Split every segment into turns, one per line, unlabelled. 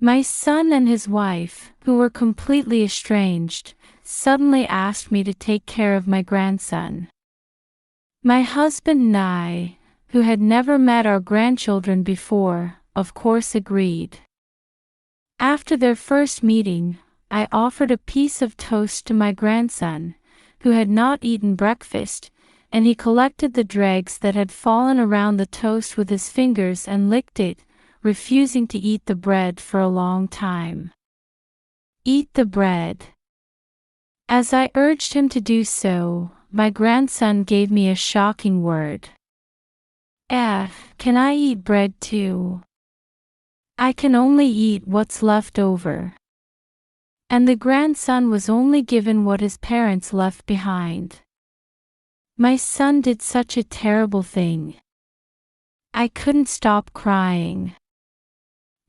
My son and his wife, who were completely estranged, suddenly asked me to take care of my grandson. My husband and I, who had never met our grandchildren before, of course agreed. After their first meeting, I offered a piece of toast to my grandson, who had not eaten breakfast, and he collected the dregs that had fallen around the toast with his fingers and licked it, refusing to eat the bread for a long time. Eat the bread. As I urged him to do so, my grandson gave me a shocking word. Can I eat bread too? I can only eat what's left over. And the grandson was only given what his parents left behind. My son did such a terrible thing. I couldn't stop crying.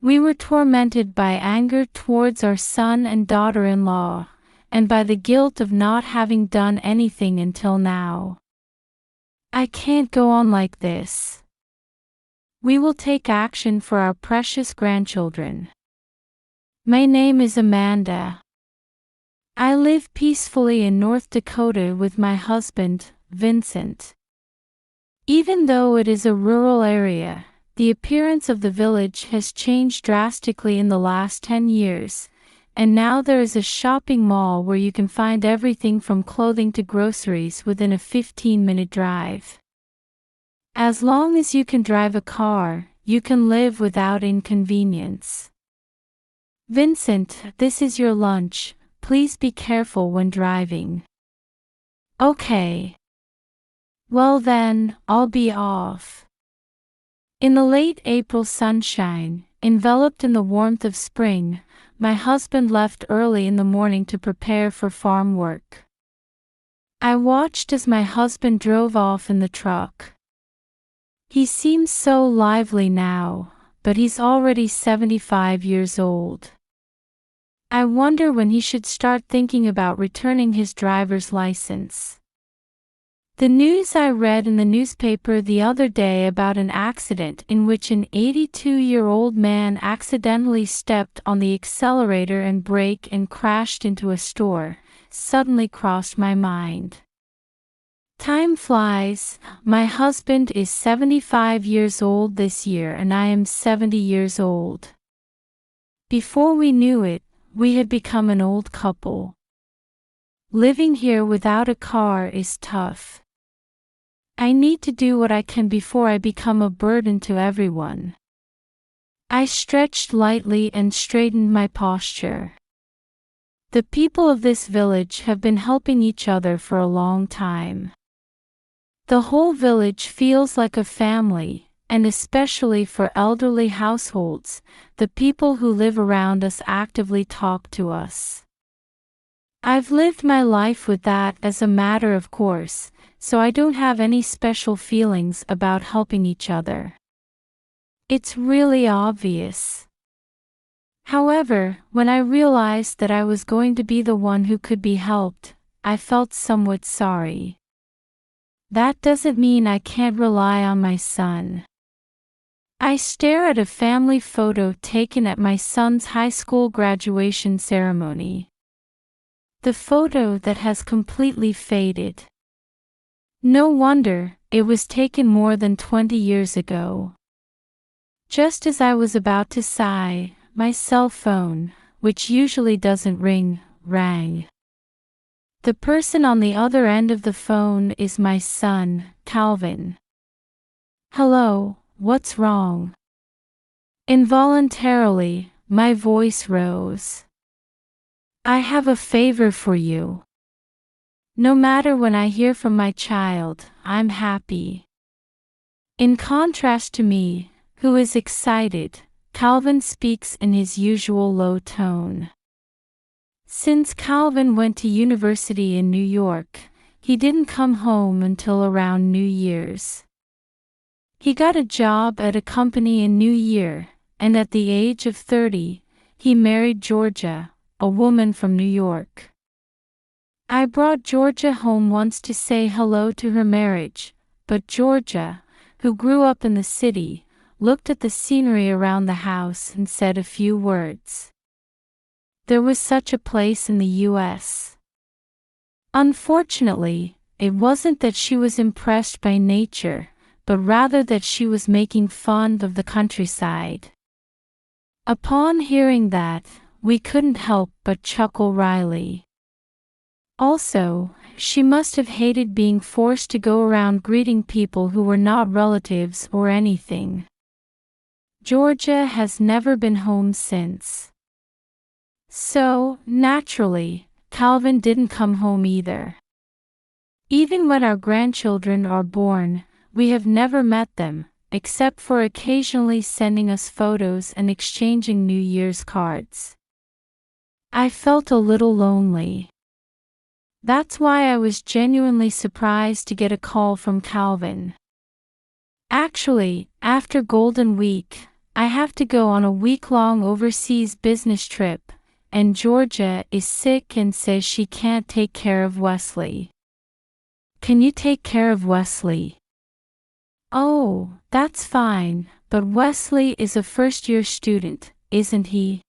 We were tormented by anger towards our son and daughter-in-law, and by the guilt of not having done anything until now. I can't go on like this. We will take action for our precious grandchildren. My name is Amanda. I live peacefully in North Dakota with my husband, Vincent. Even though it is a rural area, the appearance of the village has changed drastically in the last 10 years, and now there is a shopping mall where you can find everything from clothing to groceries within a 15-minute drive. As long as you can drive a car, you can live without inconvenience. Vincent, this is your lunch. Please be careful when driving. Okay. Well then, I'll be off. In the late April sunshine, enveloped in the warmth of spring, my husband left early in the morning to prepare for farm work. I watched as my husband drove off in the truck. He seems so lively now, but he's already 75 years old. I wonder when he should start thinking about returning his driver's license. The news I read in the newspaper the other day about an accident in which an 82-year-old man accidentally stepped on the accelerator and brake and crashed into a store suddenly crossed my mind. Time flies. My husband is 75 years old this year and I am 70 years old. Before we knew it, we had become an old couple. Living here without a car is tough. I need to do what I can before I become a burden to everyone. I stretched lightly and straightened my posture. The people of this village have been helping each other for a long time. The whole village feels like a family, and especially for elderly households, the people who live around us actively talk to us. I've lived my life with that as a matter of course, so I don't have any special feelings about helping each other. It's really obvious. However, when I realized that I was going to be the one who could be helped, I felt somewhat sorry. That doesn't mean I can't rely on my son. I stare at a family photo taken at my son's high school graduation ceremony. The photo that has completely faded. No wonder, it was taken more than 20 years ago. Just as I was about to sigh, my cell phone, which usually doesn't ring, rang. The person on the other end of the phone is my son, Calvin. Hello, what's wrong? Involuntarily, my voice rose. I have a favor for you. No matter when I hear from my child, I'm happy. In contrast to me, who is excited, Calvin speaks in his usual low tone. Since Calvin went to university in New York, he didn't come home until around New Year's. He got a job at a company in New Year, and at the age of 30, he married Georgia, a woman from New York. I brought Georgia home once to say hello to her marriage, but Georgia, who grew up in the city, looked at the scenery around the house and said a few words. There was such a place in the U.S. Unfortunately, it wasn't that she was impressed by nature, but rather that she was making fun of the countryside. Upon hearing that, we couldn't help but chuckle wryly. Also, she must have hated being forced to go around greeting people who were not relatives or anything. Georgia has never been home since. So, naturally, Calvin didn't come home either. Even when our grandchildren are born, we have never met them, except for occasionally sending us photos and exchanging New Year's cards. I felt a little lonely. That's why I was genuinely surprised to get a call from Calvin. Actually, after Golden Week, I have to go on a week-long overseas business trip, and Georgia is sick and says she can't take care of Wesley. Can you take care of Wesley? Oh, that's fine, but Wesley is a first-year student, isn't he?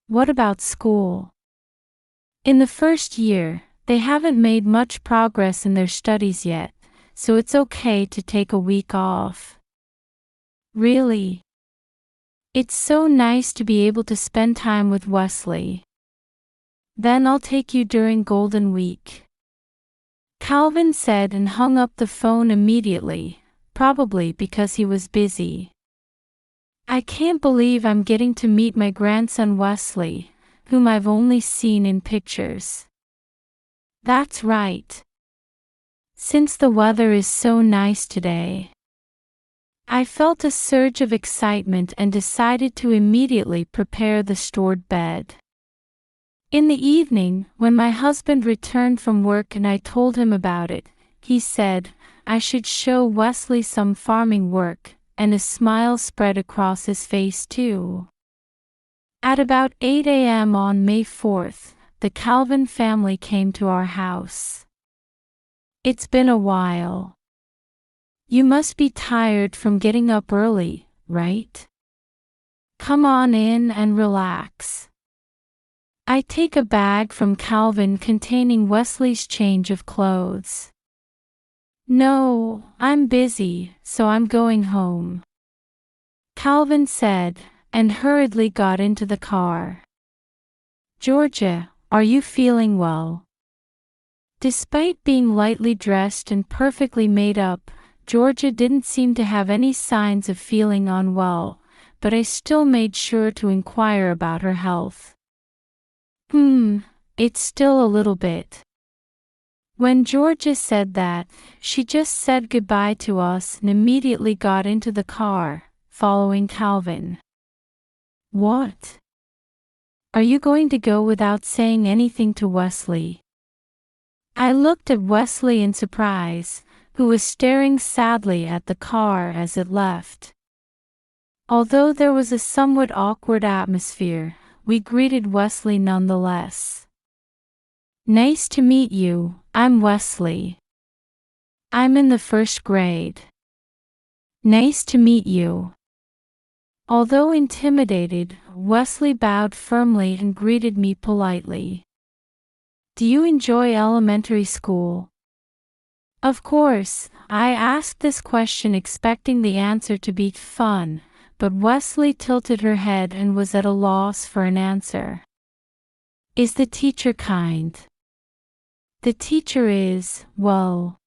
What about school? In the first year, they haven't made much progress in their studies yet, so it's okay to take a week off. Really? It's so nice to be able to spend time with Wesley. Then I'll take you during Golden Week. Calvin said and hung up the phone immediately, probably because he was busy. I can't believe I'm getting to meet my grandson Wesley, whom I've only seen in pictures. That's right. Since the weather is so nice today. I felt a surge of excitement and decided to immediately prepare the stored bed. In the evening, when my husband returned from work and I told him about it, he said I should show Wesley some farming work, and a smile spread across his face too. At about 8 a.m. on May 4th, the Calvin family came to our house. It's been a while. You must be tired from getting up early, right? Come on in and relax. I take a bag from Calvin containing Wesley's change of clothes. No, I'm busy, so I'm going home, Calvin said, and hurriedly got into the car. Georgia, are you feeling well? Despite being lightly dressed and perfectly made up, Georgia didn't seem to have any signs of feeling unwell, but I still made sure to inquire about her health. It's still a little bit. When Georgia said that, she just said goodbye to us and immediately got into the car, following Calvin. What? Are you going to go without saying anything to Wesley? I looked at Wesley in surprise, who was staring sadly at the car as it left. Although there was a somewhat awkward atmosphere, we greeted Wesley nonetheless. Nice to meet you, I'm Wesley. I'm in the first grade. Nice to meet you. Although intimidated, Wesley bowed firmly and greeted me politely. Do you enjoy elementary school? Of course, I asked this question expecting the answer to be fun, but Wesley tilted her head and was at a loss for an answer. Is the teacher kind? The teacher is, well.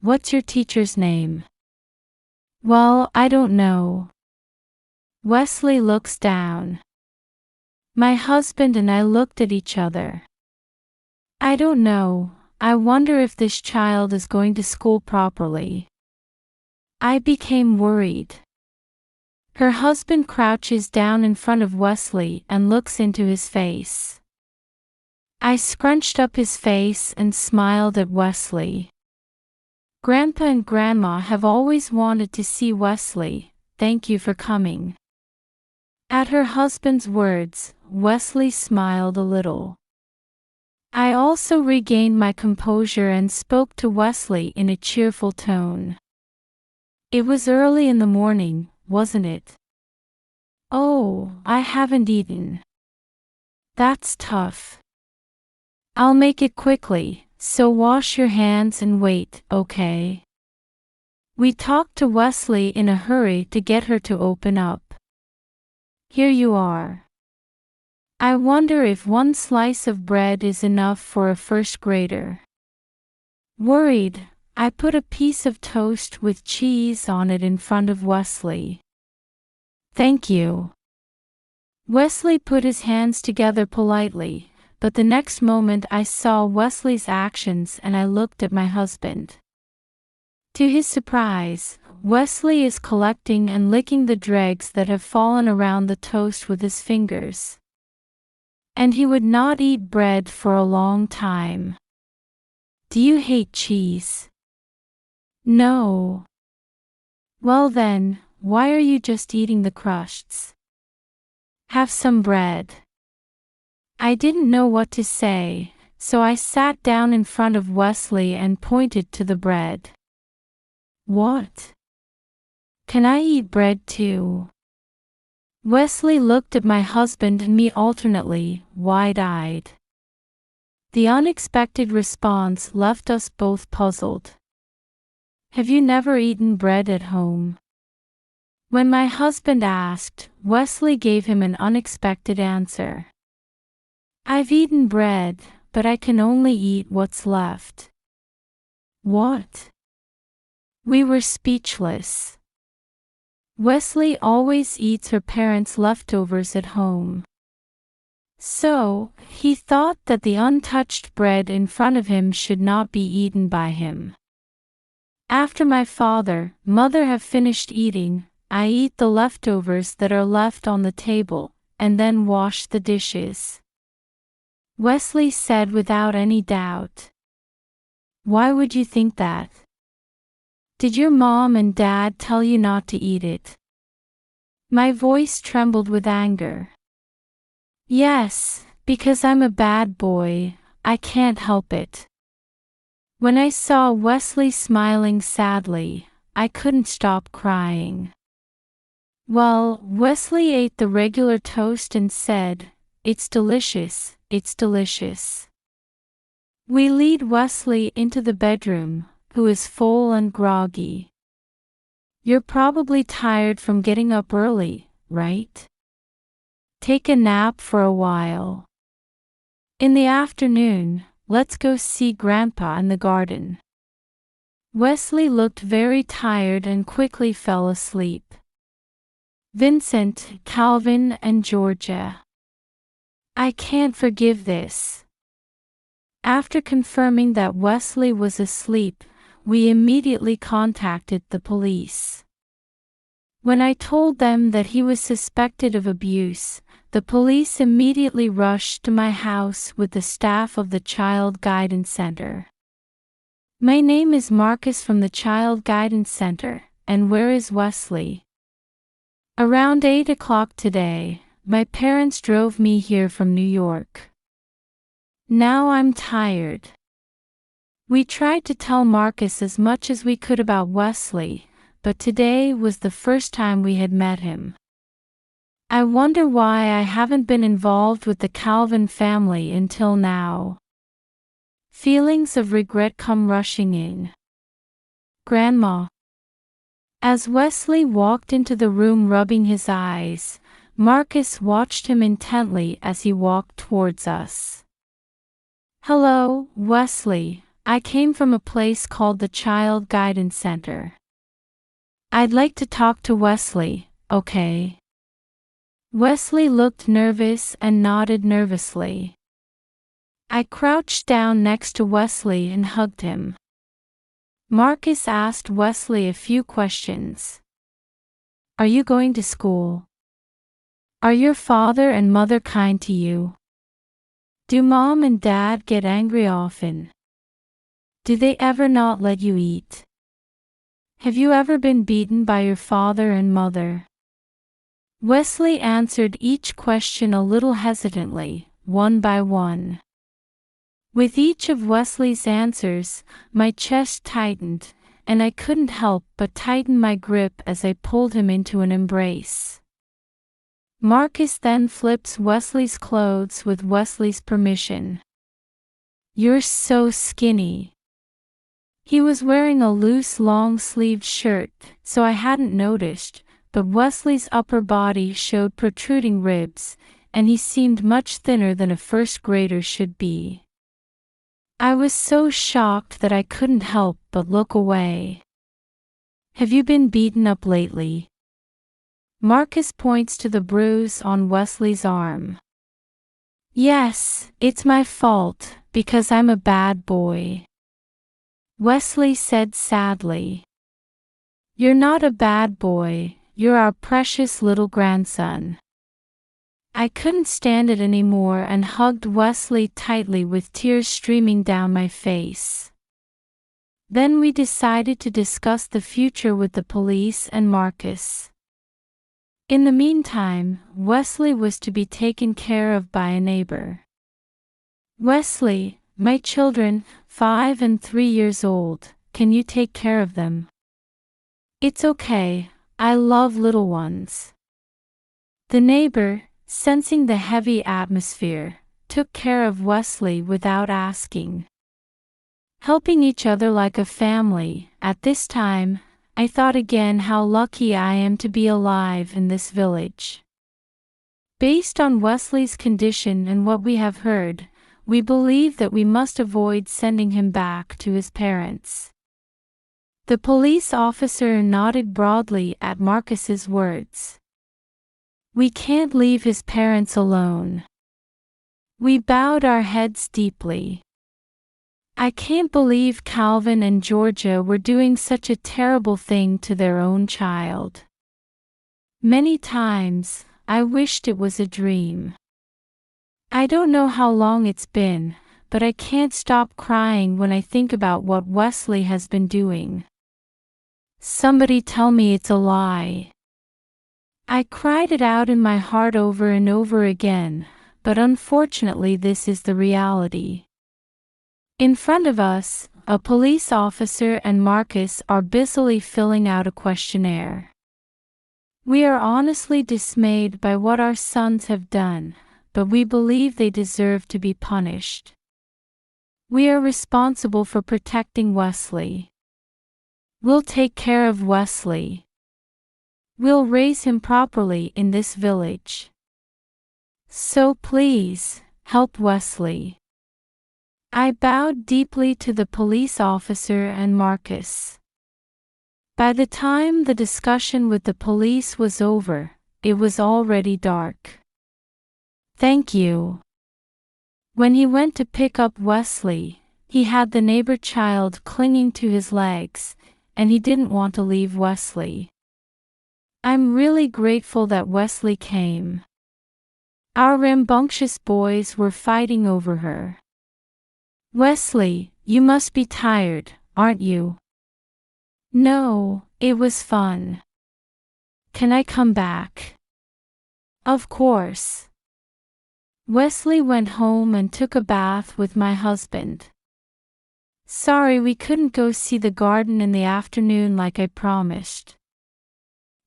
What's your teacher's name? Well, I don't know. Wesley looks down. My husband and I looked at each other. I don't know. I wonder if this child is going to school properly. I became worried. Her husband crouches down in front of Wesley and looks into his face. I scrunched up his face and smiled at Wesley. Grandpa and Grandma have always wanted to see Wesley. Thank you for coming. At her husband's words, Wesley smiled a little. I also regained my composure and spoke to Wesley in a cheerful tone. It was early in the morning, wasn't it? Oh, I haven't eaten. That's tough. I'll make it quickly, so wash your hands and wait, okay? We talked to Wesley in a hurry to get her to open up. Here you are. I wonder if one slice of bread is enough for a first grader. Worried, I put a piece of toast with cheese on it in front of Wesley. Thank you. Wesley put his hands together politely, but the next moment I saw Wesley's actions and I looked at my husband. To his surprise, Wesley is collecting and licking the dregs that have fallen around the toast with his fingers. And he would not eat bread for a long time. Do you hate cheese? No. Well then, why are you just eating the crusts? Have some bread. I didn't know what to say, so I sat down in front of Wesley and pointed to the bread. What? Can I eat bread too? Wesley looked at my husband and me alternately, wide-eyed. The unexpected response left us both puzzled. Have you never eaten bread at home? When my husband asked, Wesley gave him an unexpected answer. I've eaten bread, but I can only eat what's left. What? We were speechless. Wesley always eats her parents' leftovers at home. So, he thought that the untouched bread in front of him should not be eaten by him. After my father, mother have finished eating, I eat the leftovers that are left on the table, and then wash the dishes. Wesley said without any doubt. Why would you think that? Did your mom and dad tell you not to eat it? My voice trembled with anger. Yes, because I'm a bad boy, I can't help it. When I saw Wesley smiling sadly, I couldn't stop crying. Well, Wesley ate the regular toast and said, "It's delicious, it's delicious." We lead Wesley into the bedroom, who is full and groggy. You're probably tired from getting up early, right? Take a nap for a while. In the afternoon, let's go see Grandpa in the garden. Wesley looked very tired and quickly fell asleep. Vincent, Calvin, and Georgia. I can't forgive this. After confirming that Wesley was asleep, we immediately contacted the police. When I told them that he was suspected of abuse, the police immediately rushed to my house with the staff of the Child Guidance Center. My name is Marcus from the Child Guidance Center, and where is Wesley? Around 8 o'clock today, my parents drove me here from New York. Now I'm tired. We tried to tell Marcus as much as we could about Wesley, but today was the first time we had met him. I wonder why I haven't been involved with the Calvin family until now. Feelings of regret come rushing in. Grandma. As Wesley walked into the room rubbing his eyes, Marcus watched him intently as he walked towards us. Hello, Wesley. I came from a place called the Child Guidance Center. I'd like to talk to Wesley, okay? Wesley looked nervous and nodded nervously. I crouched down next to Wesley and hugged him. Marcus asked Wesley a few questions. Are you going to school? Are your father and mother kind to you? Do mom and dad get angry often? Do they ever not let you eat? Have you ever been beaten by your father and mother? Wesley answered each question a little hesitantly, one by one. With each of Wesley's answers, my chest tightened, and I couldn't help but tighten my grip as I pulled him into an embrace. Marcus then flips Wesley's clothes with Wesley's permission. "You're so skinny." He was wearing a loose long-sleeved shirt, so I hadn't noticed, but Wesley's upper body showed protruding ribs, and he seemed much thinner than a first grader should be. I was so shocked that I couldn't help but look away. "Have you been beaten up lately?" Marcus points to the bruise on Wesley's arm. "Yes, it's my fault, because I'm a bad boy," Wesley said sadly. "You're not a bad boy, you're our precious little grandson." I couldn't stand it anymore and hugged Wesley tightly with tears streaming down my face. Then we decided to discuss the future with the police and Marcus. In the meantime, Wesley was to be taken care of by a neighbor. "Wesley, my children, 5 and 3 years old, can you take care of them?" "It's okay, I love little ones." The neighbor, sensing the heavy atmosphere, took care of Wesley without asking. Helping each other like a family. At this time, I thought again how lucky I am to be alive in this village. Based on Wesley's condition and what we have heard, we believe that we must avoid sending him back to his parents. The police officer nodded broadly at Marcus's words. "We can't leave his parents alone." We bowed our heads deeply. I can't believe Calvin and Georgia were doing such a terrible thing to their own child. Many times, I wished it was a dream. I don't know how long it's been, but I can't stop crying when I think about what Wesley has been doing. Somebody tell me it's a lie. I cried it out in my heart over and over again, but unfortunately this is the reality. In front of us, a police officer and Marcus are busily filling out a questionnaire. We are honestly dismayed by what our sons have done, but we believe they deserve to be punished. We are responsible for protecting Wesley. We'll take care of Wesley. We'll raise him properly in this village. So please, help Wesley. I bowed deeply to the police officer and Marcus. By the time the discussion with the police was over, it was already dark. "Thank you." When he went to pick up Wesley, he had the neighbor child clinging to his legs, and he didn't want to leave Wesley. I'm really grateful that Wesley came. Our rambunctious boys were fighting over her. "Wesley, you must be tired, aren't you?" "No, it was fun." "Can I come back?" "Of course." Wesley went home and took a bath with my husband. "Sorry we couldn't go see the garden in the afternoon like I promised."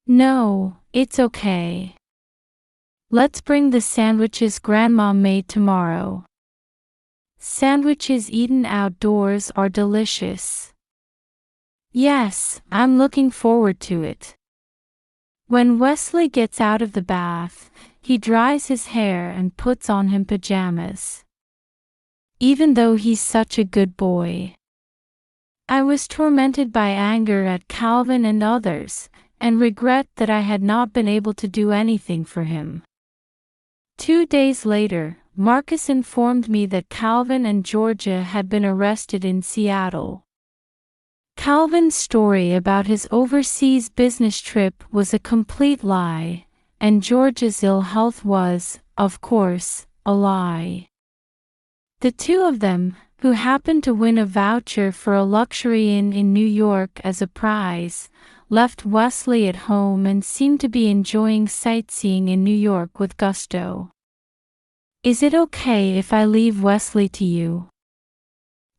"No, it's okay. Let's bring the sandwiches Grandma made tomorrow." Sandwiches eaten outdoors are delicious. Yes, I'm looking forward to it. When Wesley gets out of the bath, he dries his hair and puts on him pajamas. Even though he's such a good boy. I was tormented by anger at Calvin and others, and regret that I had not been able to do anything for him. 2 days later, Marcus informed me that Calvin and Georgia had been arrested in Seattle. Calvin's story about his overseas business trip was a complete lie, and Georgia's ill health was, of course, a lie. The two of them, who happened to win a voucher for a luxury inn in New York as a prize, left Wesley at home and seemed to be enjoying sightseeing in New York with gusto. "Is it okay if I leave Wesley to you?"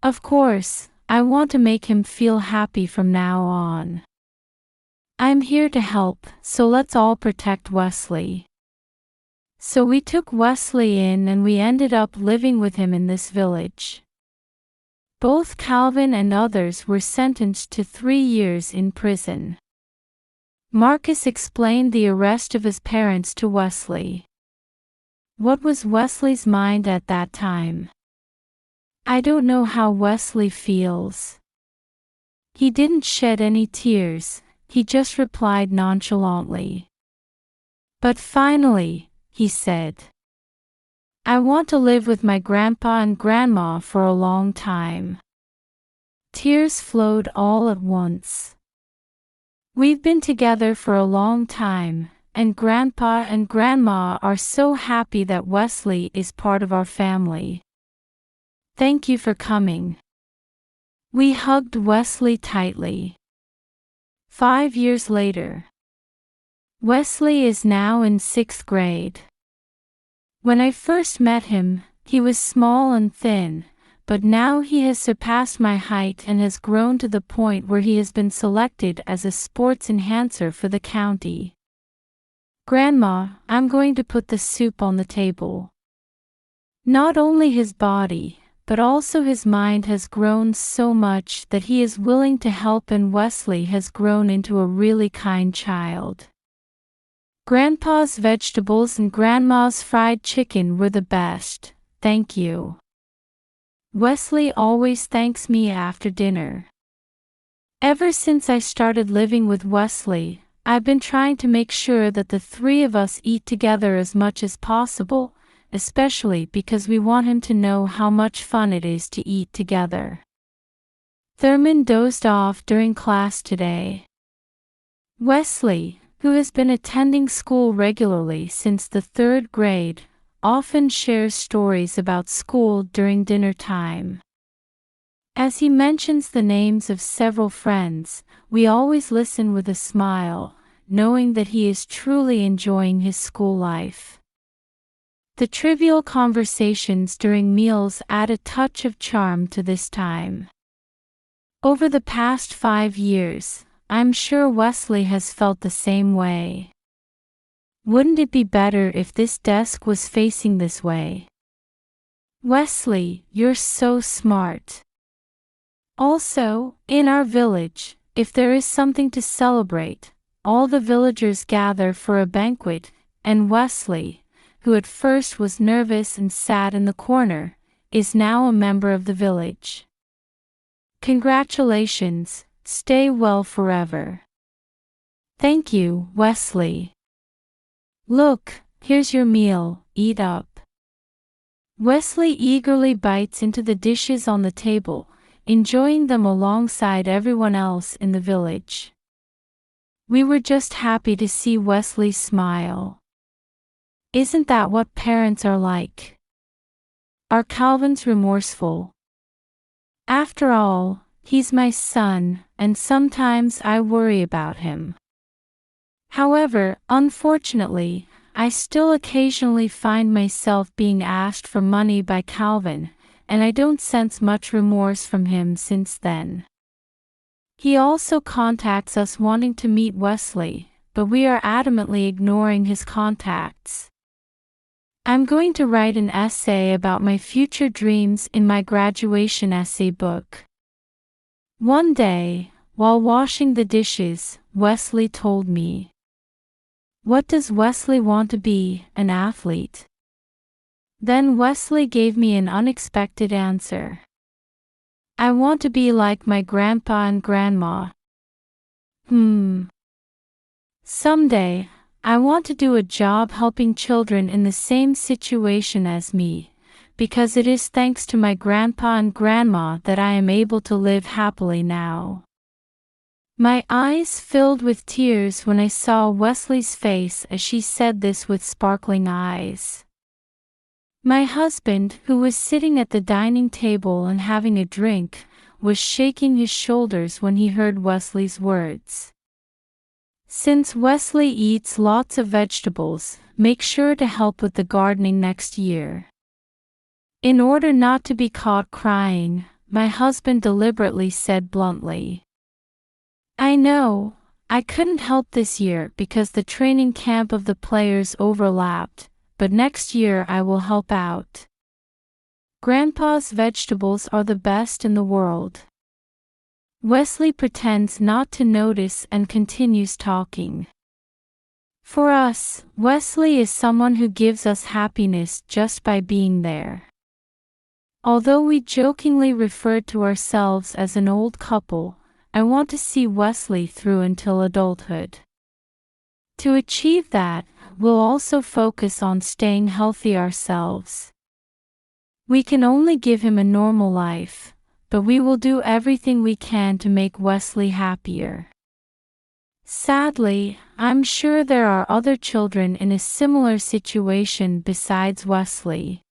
"Of course, I want to make him feel happy from now on. I'm here to help, so let's all protect Wesley. So we took Wesley in and we ended up living with him in this village. Both Calvin and others were sentenced to 3 years in prison. Marcus explained the arrest of his parents to Wesley. What was Wesley's mind at that time? I don't know how Wesley feels. He didn't shed any tears, he just replied nonchalantly. But finally, he said, I want to live with my grandpa and grandma for a long time. Tears flowed all at once. We've been together for a long time, and grandpa and grandma are so happy that Wesley is part of our family. Thank you for coming. We hugged Wesley tightly. 5 years later. Wesley is now in 6th grade. When I first met him, he was small and thin, but now he has surpassed my height and has grown to the point where he has been selected as a sports enhancer for the county. Grandma, I'm going to put the soup on the table. Not only his body, but also his mind has grown so much that he is willing to help, and Wesley has grown into a really kind child. Grandpa's vegetables and Grandma's fried chicken were the best, thank you. Wesley always thanks me after dinner. Ever since I started living with Wesley, I've been trying to make sure that the 3 of us eat together as much as possible, especially because we want him to know how much fun it is to eat together. Thurman dozed off during class today. Wesley, who has been attending school regularly since the 3rd grade, often shares stories about school during dinner time. As he mentions the names of several friends, we always listen with a smile, knowing that he is truly enjoying his school life. The trivial conversations during meals add a touch of charm to this time. Over the past 5 years, I'm sure Wesley has felt the same way. Wouldn't it be better if this desk was facing this way? Wesley, you're so smart. Also, in our village, if there is something to celebrate, all the villagers gather for a banquet, and Wesley, who at first was nervous and sat in the corner, is now a member of the village. Congratulations, stay well forever. Thank you, Wesley. Look, here's your meal, eat up. Wesley eagerly bites into the dishes on the table, enjoying them alongside everyone else in the village. We were just happy to see Wesley smile. Isn't that what parents are like? Are Calvin's remorseful? After all, he's my son, and sometimes I worry about him. However, unfortunately, I still occasionally find myself being asked for money by Calvin, and I don't sense much remorse from him since then. He also contacts us wanting to meet Wesley, but we are adamantly ignoring his contacts. I'm going to write an essay about my future dreams in my graduation essay book. One day, while washing the dishes, Wesley told me, "What does Wesley want to be, an athlete?" Then Wesley gave me an unexpected answer. "I want to be like my grandpa and grandma." Someday, I want to do a job helping children in the same situation as me, because it is thanks to my grandpa and grandma that I am able to live happily now. My eyes filled with tears when I saw Wesley's face as she said this with sparkling eyes. My husband, who was sitting at the dining table and having a drink, was shaking his shoulders when he heard Wesley's words. Since Wesley eats lots of vegetables, make sure to help with the gardening next year. In order not to be caught crying, my husband deliberately said bluntly. I know, I couldn't help this year because the training camp of the players overlapped, but next year I will help out. Grandpa's vegetables are the best in the world. Wesley pretends not to notice and continues talking. For us, Wesley is someone who gives us happiness just by being there. Although we jokingly refer to ourselves as an old couple, I want to see Wesley through until adulthood. To achieve that, we'll also focus on staying healthy ourselves. We can only give him a normal life, but we will do everything we can to make Wesley happier. Sadly, I'm sure there are other children in a similar situation besides Wesley.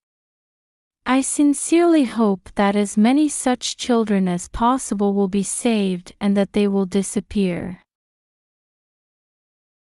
I sincerely hope that as many such children as possible will be saved and that they will disappear.